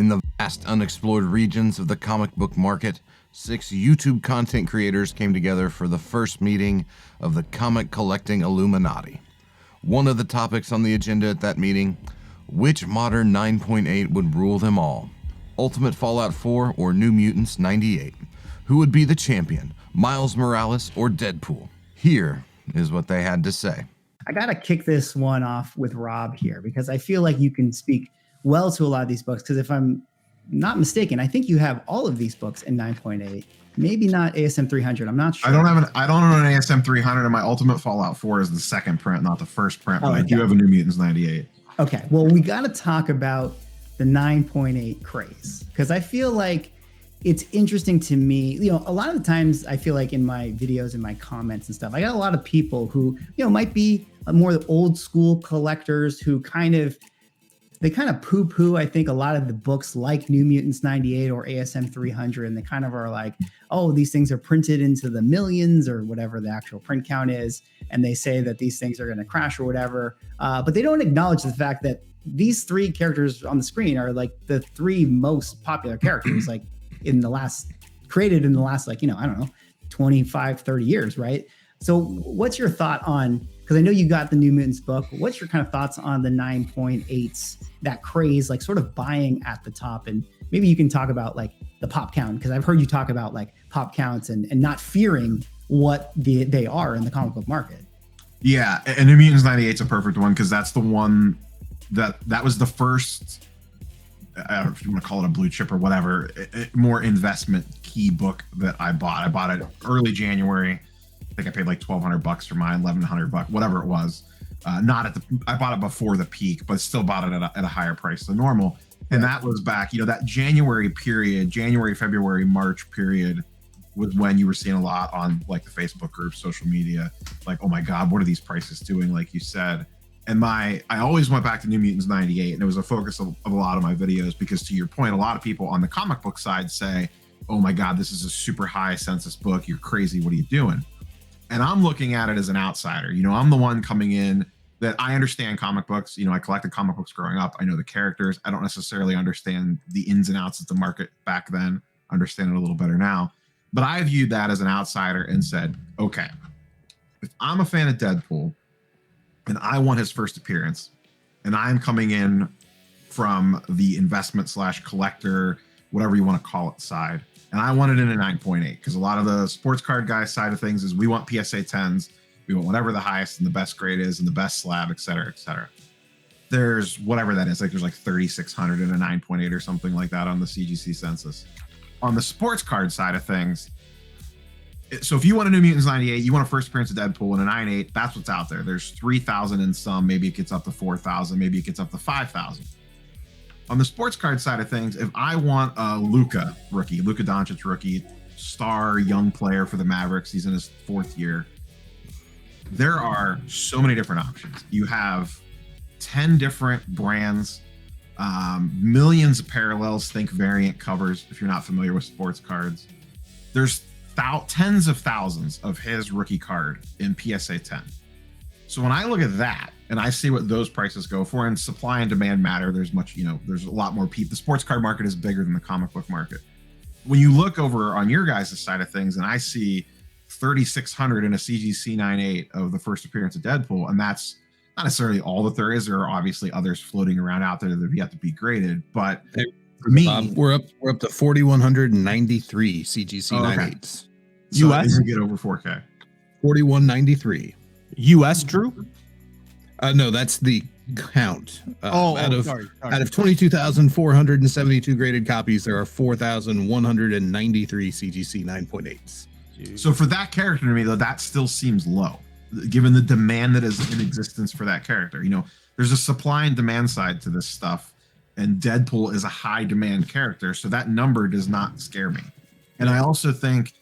In the vast unexplored regions of the comic book market, 6 YouTube content creators came together for the first meeting of the comic collecting Illuminati. One of the topics on the agenda at that meeting, which modern 9.8 would rule them all? Ultimate Fallout 4 or New Mutants 98? Who would be the champion, Miles Morales or Deadpool? Here is what they had to say. I got to kick this one off with Rob here because I feel like you can speak well to a lot of these books, because if I'm not mistaken, I think you have all of these books in 9.8. Maybe not ASM 300. I'm not sure. I don't own an ASM 300, and my Ultimate Fallout 4 is the second print, not the first print. But I do have a New Mutants 98. Okay, well, we got to talk about the 9.8 craze, because I feel like it's interesting to me. You know, a lot of the times I feel like in my videos and my comments and stuff, I got a lot of people who, you know, might be more old school collectors who kind of poo-poo, I think, a lot of the books like New Mutants 98 or ASM 300, and they kind of are like, oh, these things are printed into the millions or whatever the actual print count is, and they say that these things are going to crash or whatever, but they don't acknowledge the fact that these 3 characters on the screen are like the 3 most popular characters, like created in the last, like, you know, I don't know, 25, 30 years, right? So what's your thought on, because I know you got the New Mutants book, what's your kind of thoughts on the 9.8s, that craze, like sort of buying at the top? And maybe you can talk about like the pop count, because I've heard you talk about like pop counts and not fearing what they are in the comic book market. Yeah, and New Mutants 98 is a perfect one, because that's the one that was the first, I don't know if you want to call it a blue chip or whatever, more investment key book that I bought. I bought it early January. I think I paid like $1,200 for mine, $1,100, whatever it was. I bought it before the peak, but still bought it at a higher price than normal. And that was back, you know, that January period, January, February, March period was when you were seeing a lot on like the Facebook groups, social media, like, oh my God, what are these prices doing? Like you said. And I always went back to New Mutants 98, and it was a focus of a lot of my videos, because to your point, a lot of people on the comic book side say, oh my God, this is a super high census book. You're crazy. What are you doing? And I'm looking at it as an outsider. You know, I'm the one coming in that I understand comic books. You know, I collected comic books growing up. I know the characters. I don't necessarily understand the ins and outs of the market back then. I understand it a little better now. But I viewed that as an outsider and said, okay, if I'm a fan of Deadpool and I want his first appearance, and I'm coming in from the investment / collector, whatever you want to call it, side, and I want it in a 9.8, because a lot of the sports card guys side of things is we want PSA 10s. We want whatever the highest and the best grade is and the best slab, et cetera, et cetera. There's whatever that is. Like there's like 3,600 in a 9.8 or something like that on the CGC census. On the sports card side of things, so if you want a New Mutants 98, you want a first appearance of Deadpool in a 9.8, that's what's out there. There's 3,000 in some. Maybe it gets up to 4,000. Maybe it gets up to 5,000. On the sports card side of things, if I want a Luka Doncic rookie, star young player for the Mavericks, he's in his 4th year, there are so many different options. You have 10 different brands, millions of parallels, think variant covers if you're not familiar with sports cards. There's tens of thousands of his rookie card in PSA 10. So when I look at that and I see what those prices go for, and supply and demand matter, there's a lot more people. The sports card market is bigger than the comic book market. When you look over on your guys' side of things and I see 3,600 in a CGC 9.8 of the first appearance of Deadpool, and that's not necessarily all that there is. There are obviously others floating around out there that have yet to be graded, but for me, we're up to 4,193 CGC 9.8s. So US get over 4K. 4,193. US, Drew? No, that's the count. Sorry. Out of 22,472 graded copies, there are 4,193 CGC 9.8s. So for that character, to me, though, that still seems low, given the demand that is in existence for that character. You know, there's a supply and demand side to this stuff, and Deadpool is a high demand character, so that number does not scare me. And I also think,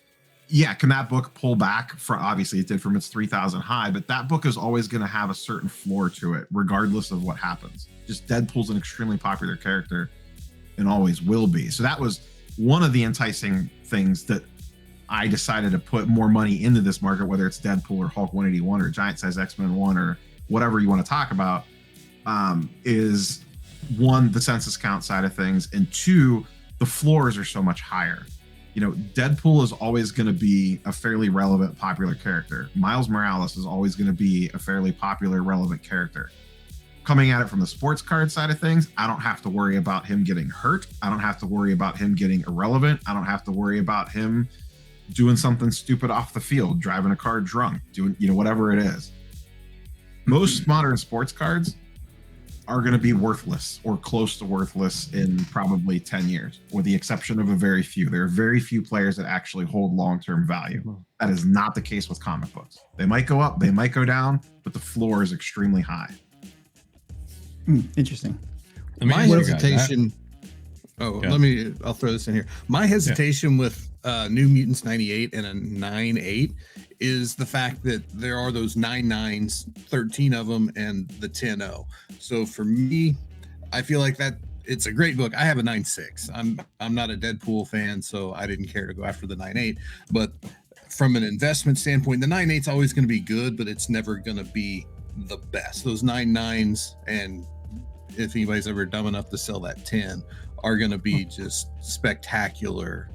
yeah, can that book pull back? Obviously it did from its 3,000 high, but that book is always going to have a certain floor to it, regardless of what happens. Just Deadpool's an extremely popular character and always will be. So that was one of the enticing things that I decided to put more money into this market, whether it's Deadpool or Hulk 181 or Giant Size X-Men 1 or whatever you want to talk about, is one, the census count side of things, and two, the floors are so much higher. You know, Deadpool is always going to be a fairly relevant, popular character. Miles Morales is always going to be a fairly popular, relevant character. Coming at it from the sports card side of things, I don't have to worry about him getting hurt. I don't have to worry about him getting irrelevant. I don't have to worry about him doing something stupid off the field, driving a car drunk, doing, you know, whatever it is. Most modern sports cards are going to be worthless or close to worthless in probably 10 years, with the exception of a very few. There are very few players that actually hold long-term value. That is not the case with comic books. They might go up, they might go down, but the floor is extremely high. Interesting. My hesitation. I'll throw this in here. My hesitation with New Mutants 98 and a 9.8 is the fact that there are those 9.9s, 13 of them, and the 10.0. So for me, I feel like that it's a great book. I have a 9.6. I'm not a Deadpool fan, so I didn't care to go after the 9.8. But from an investment standpoint, the 9.8 is always going to be good, but it's never going to be the best. Those 9.9s, and if anybody's ever dumb enough to sell that 10, are going to be just spectacular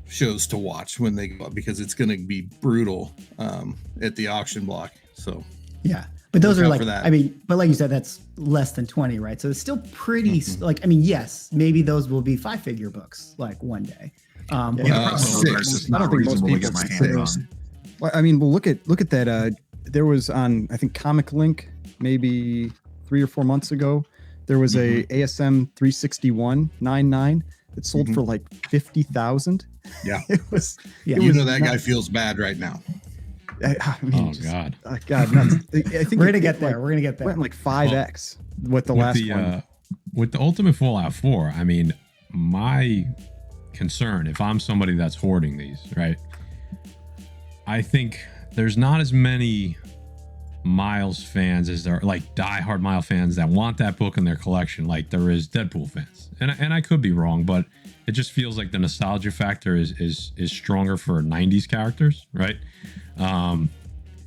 shows to watch when they go up, because it's going to be brutal at the auction block. So yeah, but those are like, I mean, but like you said, that's less than 20, right? So it's still pretty like, I mean, yes, maybe those will be 5-figure books like one day. I don't think most people get my hands on. Well, I mean, well, look at that. There was on, I think, Comic Link maybe 3 or 4 months ago. There was a ASM 361 99 that sold for like 50,000. Yeah, it was. Yeah, you know that guy feels bad right now. I mean, God, nuts. I think we're gonna get there. We're gonna get there. Went like 5x with the last one. With the Ultimate Fallout 4, I mean, my concern, if I'm somebody that's hoarding these, right? I think there's not as many Miles fans as there are, like diehard Miles fans that want that book in their collection, like there is Deadpool fans. And I could be wrong, but it just feels like the nostalgia factor is stronger for 90s characters, right?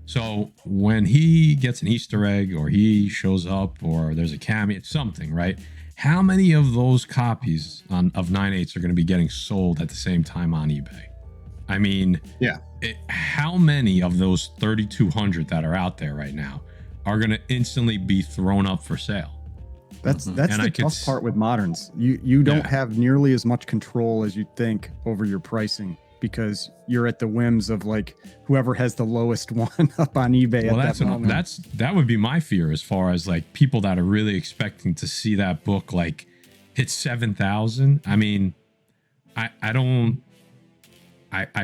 So when he gets an Easter egg, or he shows up, or there's a cameo, something, right? How many of those copies of 9.8s are going to be getting sold at the same time on eBay? I mean, yeah. How many of those 3,200 that are out there right now are going to instantly be thrown up for sale? That's the tough part with moderns. You don't have nearly as much control as you think over your pricing, because you're at the whims of like whoever has the lowest one up on eBay. Well, at that moment. That would be my fear, as far as like people that are really expecting to see that book like hit 7,000. I mean, I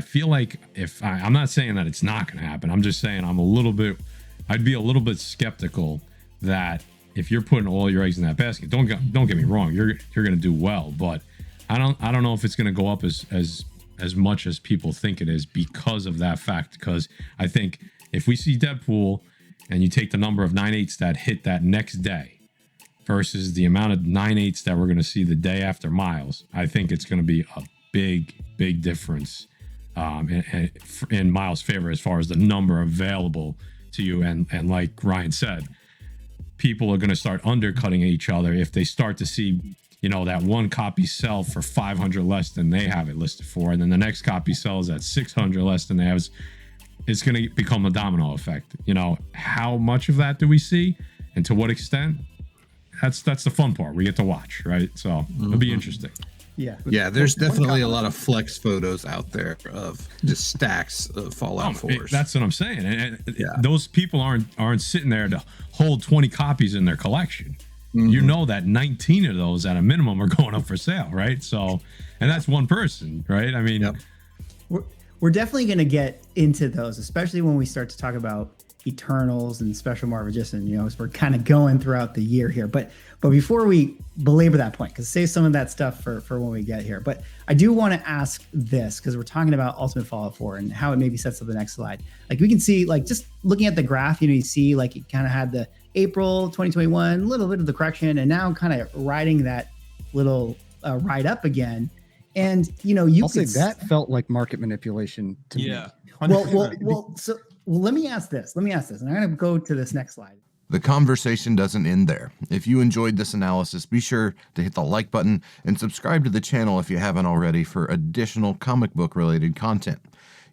feel like I'm not saying that it's not going to happen. I'm just saying I'd be a little bit skeptical that if you're putting all your eggs in that basket, don't get me wrong, you're going to do well, but I don't know if it's going to go up as much as people think it is because of that fact. Because I think if we see Deadpool and you take the number of 9.8s that hit that next day versus the amount of 9.8s that we're going to see the day after Miles, I think it's going to be a big difference in Miles' favor as far as the number available to you. And like Ryan said, people are going to start undercutting each other if they start to see, that one copy sell for 500 less than they have it listed for, and then the next copy sells at 600 less than they have. It's going to become a domino effect. How much of that do we see, and to what extent? That's the fun part. We get to watch, right? So it'll be interesting. Yeah, there's definitely a lot of flex photos out there of just stacks of Fallout 4s. That's what I'm saying. And those people aren't sitting there to hold 20 copies in their collection. You know that 19 of those at a minimum are going up for sale, right? So, and that's one person, right? I mean, we're definitely going to get into those, especially when we start to talk about Eternals and Special Marvel Edition, as we're kind of going throughout the year here. But before we belabor that point, because save some of that stuff for when we get here. But I do want to ask this, because we're talking about Ultimate Fallout 4 and how it maybe sets up the next slide. Like we can see, like just looking at the graph, you see like it kind of had the April 2021, a little bit of the correction, and now kind of riding that little ride up again. And I'll say that felt like market manipulation to me. Well, so let me ask this, and I'm going to go to this next slide. The conversation doesn't end there. If you enjoyed this analysis, be sure to hit the like button and subscribe to the channel if you haven't already for additional comic book related content.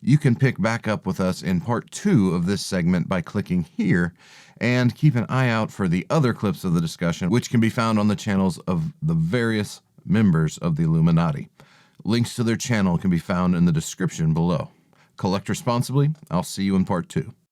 You can pick back up with us in part 2 of this segment by clicking here, and keep an eye out for the other clips of the discussion, which can be found on the channels of the various members of the Illuminati. Links to their channel can be found in the description below. Collect responsibly. I'll see you in part 2.